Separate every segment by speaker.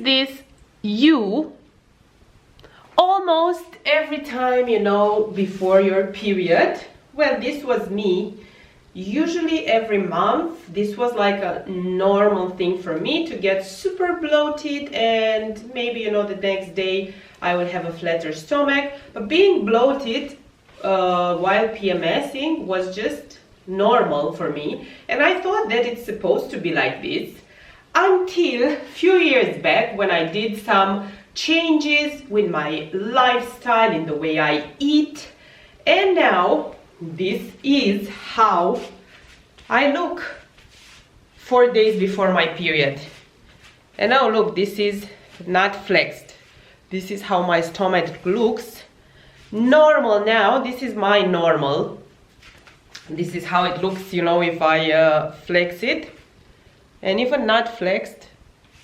Speaker 1: this you almost every time, you know, before your period. Well, this was me. Usually every month, this was like a normal thing for me to get super bloated, and maybe, you know, the next day I would have a flatter stomach. But being bloated while PMSing was just normal for me, and I thought that it's supposed to be like this until a few years back when I did some changes with my lifestyle, in the way I eat, and now this is how I look 4 days before my period. And now look, this is not flexed. This is how my stomach looks. Normal now, this is my normal. This is how it looks, you know, if I flex it. And even not flexed,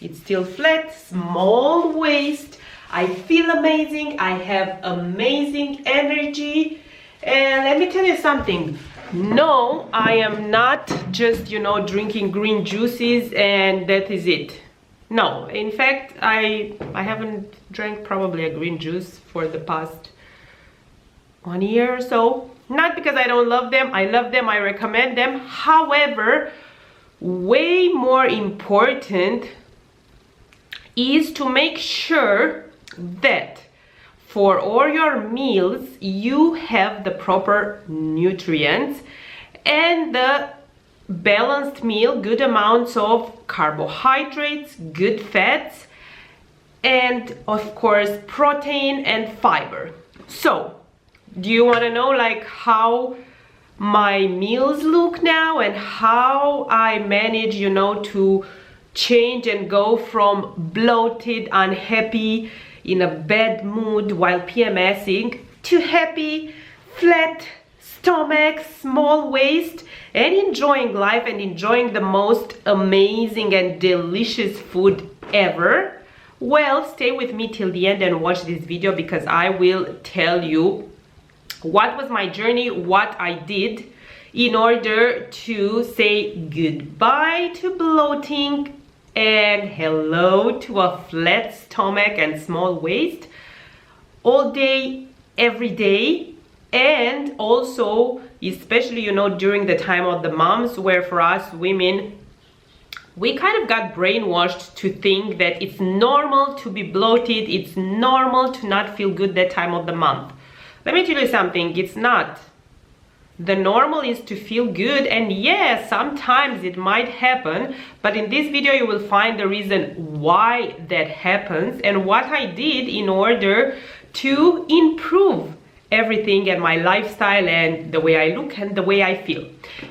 Speaker 1: it's still flat, small waist. I feel amazing, I have amazing energy. And let me tell you something. No, I am not just, you know, drinking green juices and that is it. No, in fact, I haven't drank probably a green juice for the past 1 year or so. Not because I don't love them, I love them, I recommend them. However, way more important is to make sure that for all your meals you have the proper nutrients and the balanced meal, good amounts of carbohydrates, good fats, and of course protein and fiber. So do you want to know like how my meals look now and how I manage, you know, to change and go from bloated, unhappy, in a bad mood while PMSing to happy, flat stomach, small waist, and enjoying life and enjoying the most amazing and delicious food ever? Well, stay with me till the end and watch this video, because I will tell you what was my journey, what I did in order to say goodbye to bloating and hello to a flat stomach and small waist all day, every day. And also, especially, you know, during the time of the moms, where for us women, we kind of got brainwashed to think that it's normal to be bloated, it's normal to not feel good that time of the month. Let me tell you something, it's not. The normal is to feel good, and yes, sometimes it might happen, but in this video you will find the reason why that happens and what I did in order to improve everything and my lifestyle and the way I look and the way I feel.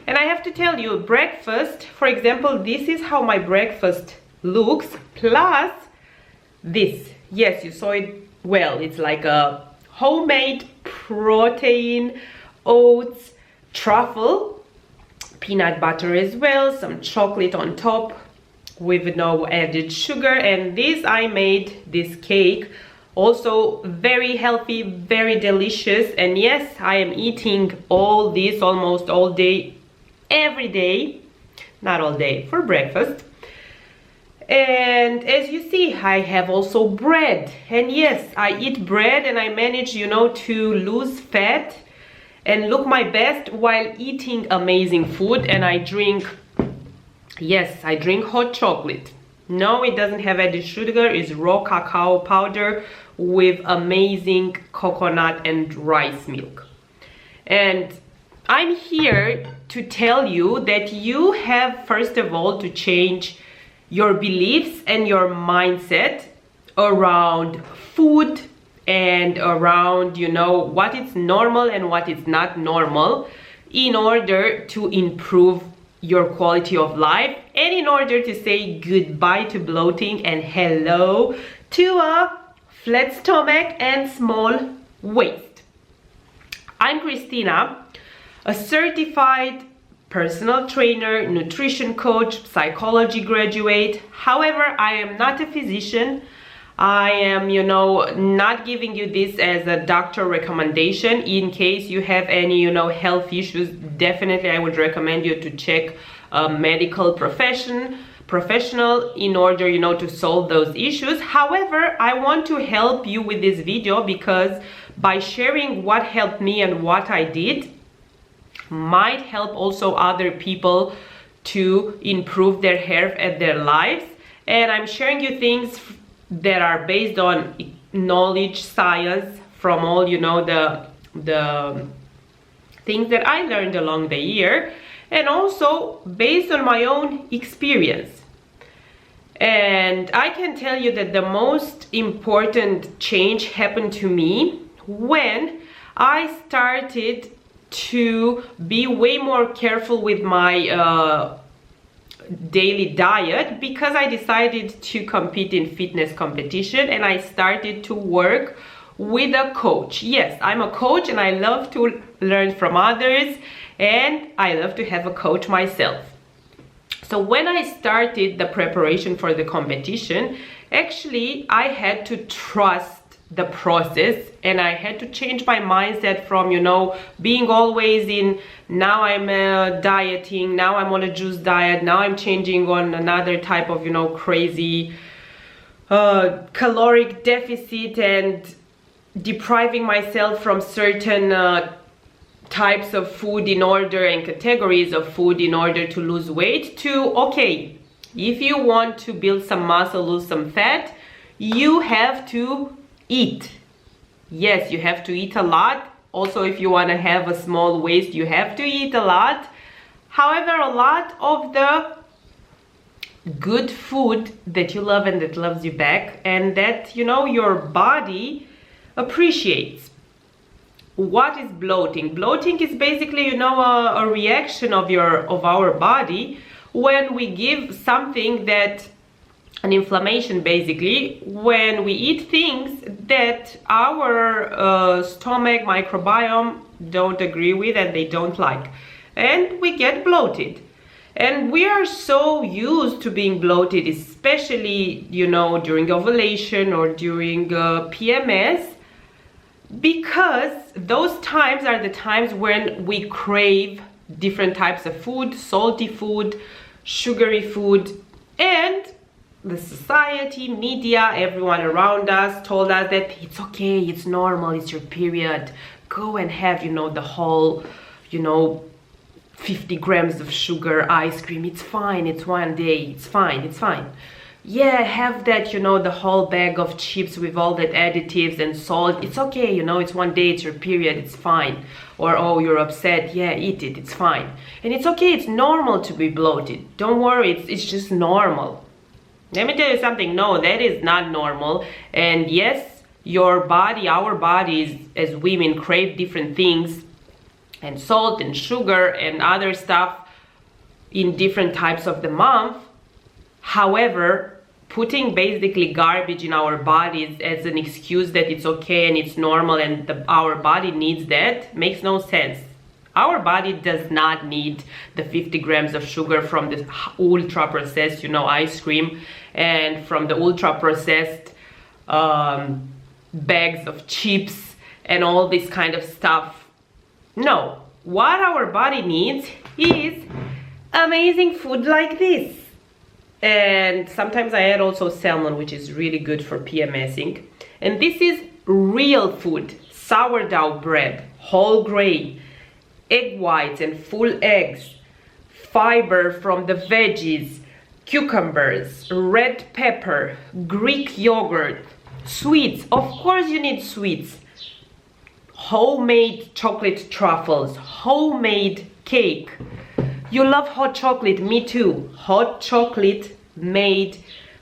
Speaker 1: And I have to tell you, breakfast, for example, this is how my breakfast looks, plus this. Yes, you saw it well. It's like a homemade protein, oats, truffle, peanut butter as well, some chocolate on top with no added sugar. And this, I made this cake, also very healthy, very delicious. And yes, I am eating all this almost all day, every day, not all day, for breakfast. And as you see, I have also bread, and yes, I eat bread and I manage, you know, to lose fat and look my best while eating amazing food. And I drink, yes, I drink hot chocolate. No, it doesn't have added sugar, it's raw cacao powder with amazing coconut and rice milk. And I'm here to tell you that you have, first of all, to change your beliefs and your mindset around food and around, you know, what is normal and what is not normal, in order to improve your quality of life and in order to say goodbye to bloating and hello to a flat stomach and small waist. I'm Christina, a certified personal trainer, nutrition coach, psychology graduate. However, I am not a physician. I am, you know, not giving you this as a doctor recommendation. In case you have any, you know, health issues, definitely I would recommend you to check a medical profession. professional in order, you know, to solve those issues. However, I want to help you with this video because by sharing what helped me and what I did might help also other people to improve their health and their lives. And I'm sharing you things that are based on knowledge, science, from all, you know, the things that I learned along the year, and also based on my own experience. And I can tell you that the most important change happened to me when I started to be way more careful with my daily diet, because I decided to compete in fitness competition and I started to work with a coach. Yes, I'm a coach and I love to learn from others and I love to have a coach myself. So when I started the preparation for the competition, actually I had to trust the process and I had to change my mindset from, you know, being always in, now I'm dieting, now I'm on a juice diet, now I'm changing on another type of, you know, crazy caloric deficit and depriving myself from certain types of food in order and categories of food in order to lose weight, to, okay, if you want to build some muscle, lose some fat, you have to eat. Yes, you have to eat a lot. Also, if you want to have a small waist, you have to eat a lot. However, a lot of the good food that you love and that loves you back and that, you know, your body appreciates. What is bloating? Bloating is basically, you know, a reaction of our body when we give something that, an inflammation basically, when we eat things that our stomach microbiome don't agree with and they don't like, and we get bloated. And we are so used to being bloated, especially, you know, during ovulation or during PMS, because those times are the times when we crave different types of food, salty food, sugary food, and the society, media, everyone around us told us that it's okay, it's normal, it's your period, go and have, you know, the whole, you know, 50 grams of sugar ice cream, it's fine, it's one day, it's fine, it's fine. Yeah, have that, you know, the whole bag of chips with all that additives and salt, it's okay, you know, it's one day, it's your period, it's fine. Or, oh, you're upset, yeah, eat it, it's fine. And it's okay, it's normal to be bloated, don't worry, it's just normal. Let me tell you something, no, that is not normal. And yes, your body, our bodies as women crave different things, and salt and sugar and other stuff in different types of the month. However, putting basically garbage in our bodies as an excuse that it's okay and it's normal and our body needs that makes no sense. Our body does not need the 50 grams of sugar from this ultra processed, you know, ice cream, and from the ultra processed bags of chips and all this kind of stuff. No, what our body needs is amazing food like this. And sometimes I add also salmon, which is really good for PMSing. And this is real food, sourdough bread, whole grain, egg whites and full eggs, fiber from the veggies, cucumbers, red pepper, Greek yogurt, sweets, of course you need sweets, homemade chocolate truffles, homemade cake. You love hot chocolate, me too. Hot chocolate made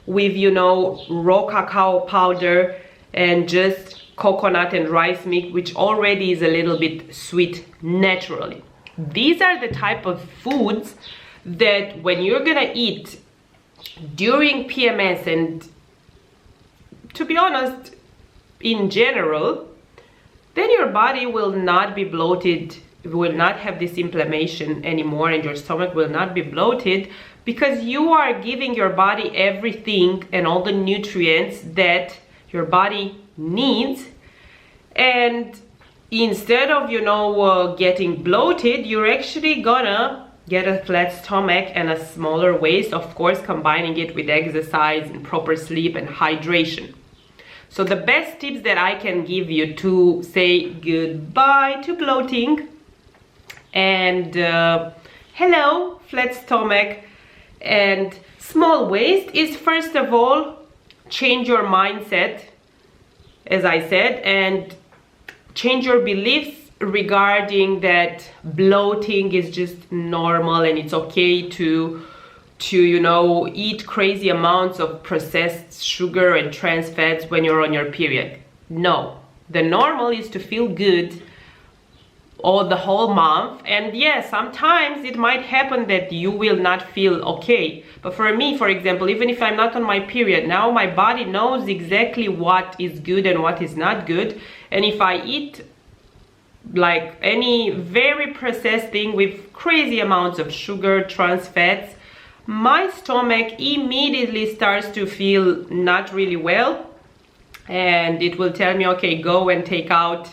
Speaker 1: with, you know, raw cacao powder and just coconut and rice milk, which already is a little bit sweet naturally. These are the type of foods that when you're gonna eat during PMS, and to be honest, in general, then your body will not be bloated, will not have this inflammation anymore, and your stomach will not be bloated, because you are giving your body everything and all the nutrients that your body needs. And instead of, you know, getting bloated, you're actually gonna get a flat stomach and a smaller waist, of course combining it with exercise and proper sleep and hydration. So the best tips that I can give you to say goodbye to bloating and hello flat stomach and small waist is, first of all, change your mindset, as I said, and change your beliefs regarding that bloating is just normal and it's okay to you know, eat crazy amounts of processed sugar and trans fats when you're on your period. No, the normal is to feel good all the whole month, and yes, sometimes it might happen that you will not feel okay. But for me, for example, even if I'm not on my period, now my body knows exactly what is good and what is not good, and if I eat like any very processed thing with crazy amounts of sugar, trans fats, my stomach immediately starts to feel not really well, and it will tell me, okay, go and take out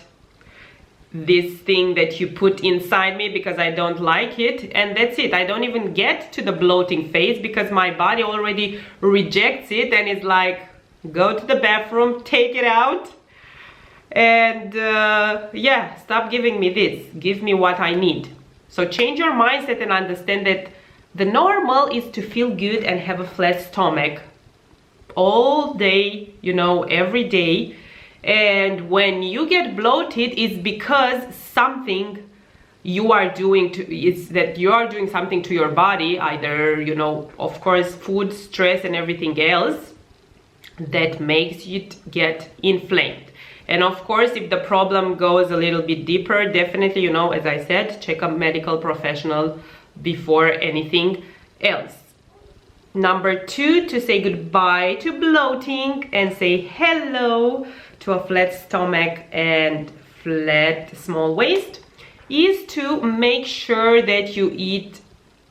Speaker 1: this thing that you put inside me because I don't like it, and that's it. I don't even get to the bloating phase because my body already rejects it and is like, go to the bathroom, take it out, and yeah, stop giving me this, give me what I need. So change your mindset and understand that the normal is to feel good and have a flat stomach all day, you know, every day. And when you get bloated, it's because something you are doing something to your body, either, you know, of course, food, stress, and everything else that makes it get inflamed. And of course, if the problem goes a little bit deeper, definitely, you know, as I said, check a medical professional before anything else. Number 2, to say goodbye to bloating and say hello to a flat stomach and flat small waist is to make sure that you eat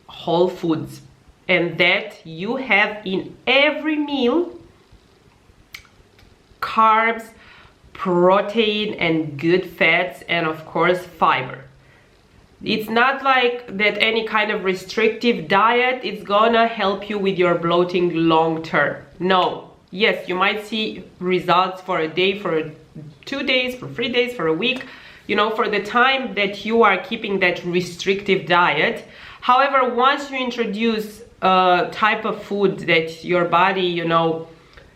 Speaker 1: whole foods and that you have in every meal carbs, protein, and good fats, and of course fiber. It's not like that any kind of restrictive diet is gonna help you with your bloating long term. No. Yes, you might see results for a day, for 2 days, for 3 days, for a week, you know, for the time that you are keeping that restrictive diet. However, once you introduce a type of food that your body, you know,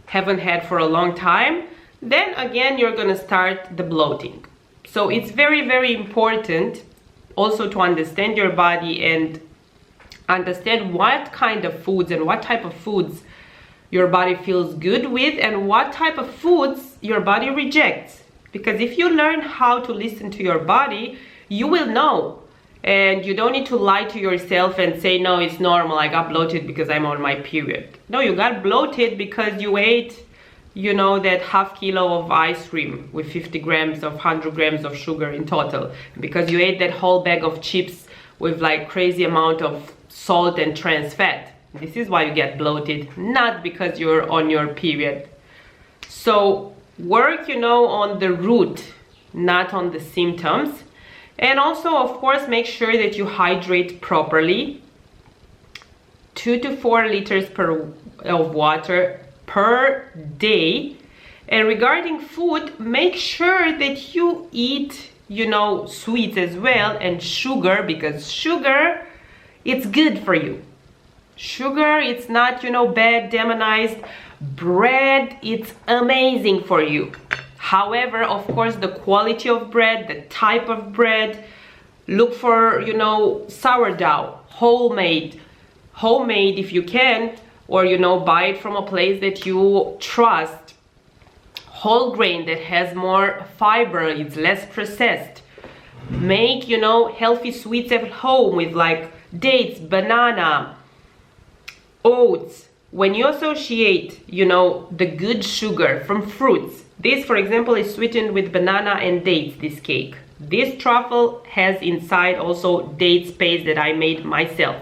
Speaker 1: haven't had for a long time, then again, you're gonna start the bloating. So it's very, very important also to understand your body and understand what kind of foods and what type of foods your body feels good with and what type of foods your body rejects. Because if you learn how to listen to your body, you will know. And you don't need to lie to yourself and say, no, it's normal, I got bloated because I'm on my period. No, you got bloated because you ate, you know, that half kilo of ice cream with 50 grams of 100 grams of sugar in total. Because you ate that whole bag of chips with like crazy amount of salt and trans fat. This is why you get bloated, not because you're on your period. So work, you know, on the root, not on the symptoms. And also, of course, make sure that you hydrate properly. 2 to 4 liters of water per day. And regarding food, make sure that you eat, you know, sweets as well and sugar, because sugar, it's good for you. Sugar, it's not, you know, bad, demonized. Bread, it's amazing for you. However, of course, the quality of bread, the type of bread, look for, you know, sourdough, homemade if you can, or, you know, buy it from a place that you trust. Whole grain that has more fiber, it's less processed. Make, you know, healthy sweets at home with like dates, banana, oats. When you associate, you know, the good sugar from fruits, this, for example, is sweetened with banana and dates, this cake. This truffle has inside also dates paste that I made myself.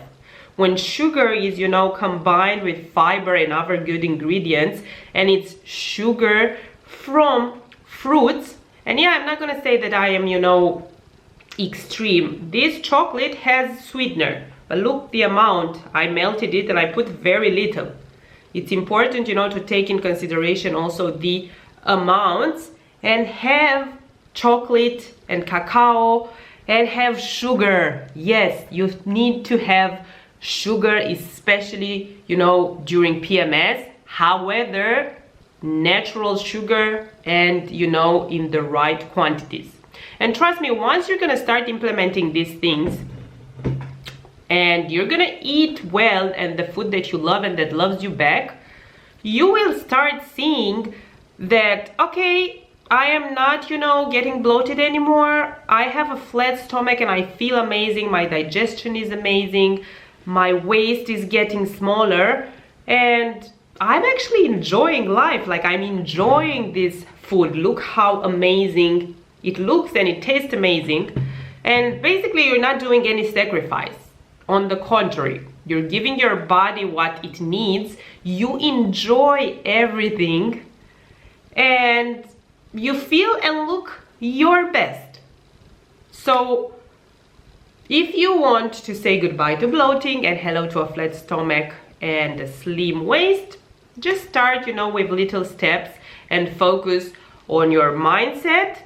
Speaker 1: When sugar is, you know, combined with fiber and other good ingredients, and it's sugar from fruits, and yeah, I'm not gonna say that I am, you know, extreme. This chocolate has sweetener, But look the amount. I melted it and I put very little. It's important, you know, to take in consideration also the amounts, and have chocolate and cacao and have sugar. Yes, you need to have sugar, especially, you know, during PMS. However, natural sugar, and, you know, in the right quantities. And trust me, once you're gonna start implementing these things and you're gonna eat well and the food that you love and that loves you back, you will start seeing that, okay, I am not, you know, getting bloated anymore. I have a flat stomach and I feel amazing. My digestion is amazing. My waist is getting smaller, and I'm actually enjoying life. Like, I'm enjoying this food. Look how amazing it looks, and it tastes amazing. And basically, you're not doing any sacrifice. On the contrary, you're giving your body what it needs. You enjoy everything, and you feel and look your best. So if you want to say goodbye to bloating and hello to a flat stomach and a slim waist, just start, you know, with little steps and focus on your mindset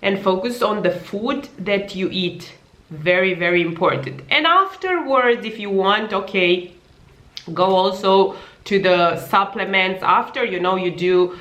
Speaker 1: and focus on the food that you eat. Very, very important. And afterwards, if you want, okay, go also to the supplements after, you know, you do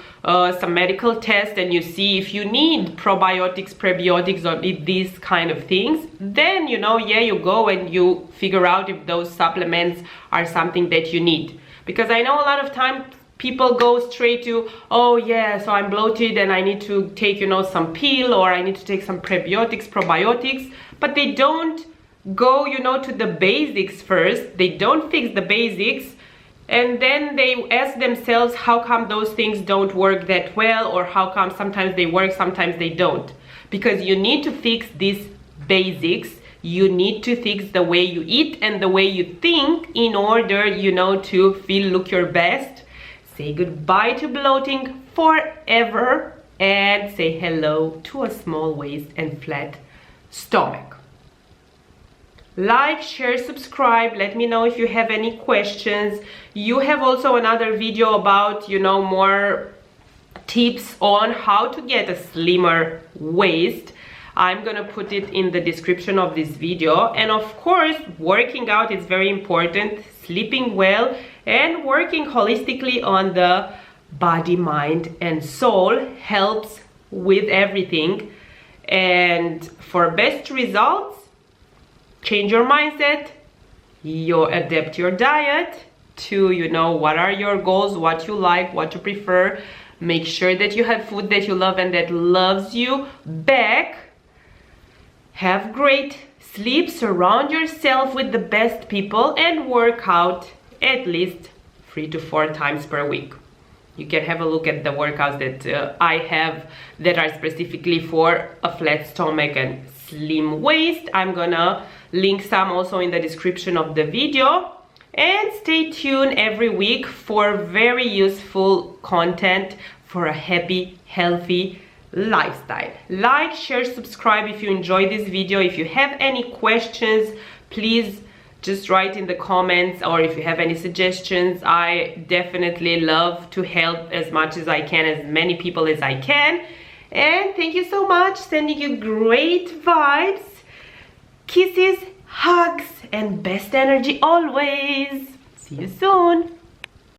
Speaker 1: some medical tests and you see if you need probiotics, prebiotics, or these kind of things, then, you know, yeah, you go and you figure out if those supplements are something that you need. Because I know a lot of times people go straight to, oh yeah, so I'm bloated and I need to take, you know, some pill, or I need to take some prebiotics, probiotics, but they don't go, you know, to the basics first. They don't fix the basics, and then they ask themselves, how come those things don't work that well, or how come sometimes they work, sometimes they don't. Because you need to fix these basics. You need to fix the way you eat and the way you think in order, you know, to look your best. Say goodbye to bloating forever and say hello to a small waist and flat stomach. Like, share, subscribe. Let me know if you have any questions. You have also another video about, you know, more tips on how to get a slimmer waist. I'm gonna put it in the description of this video. And of course, working out is very important, sleeping well, and working holistically on the body, mind, and soul helps with everything. And for best results, change your mindset, you adapt your diet to, you know, what are your goals, what you like, what you prefer. Make sure that you have food that you love and that loves you back. Have great sleep, surround yourself with the best people, and work out at least 3 to 4 times per week. You can have a look at the workouts that I have that are specifically for a flat stomach and slim waist. I'm gonna link some also in the description of the video. And stay tuned every week for very useful content for a happy, healthy lifestyle. Like, share, subscribe if you enjoyed this video. If you have any questions, please just write in the comments, or if you have any suggestions. I definitely love to help as much as I can, as many people as I can. And thank you so much. Sending you great vibes, kisses, hugs, and best energy always. See you soon.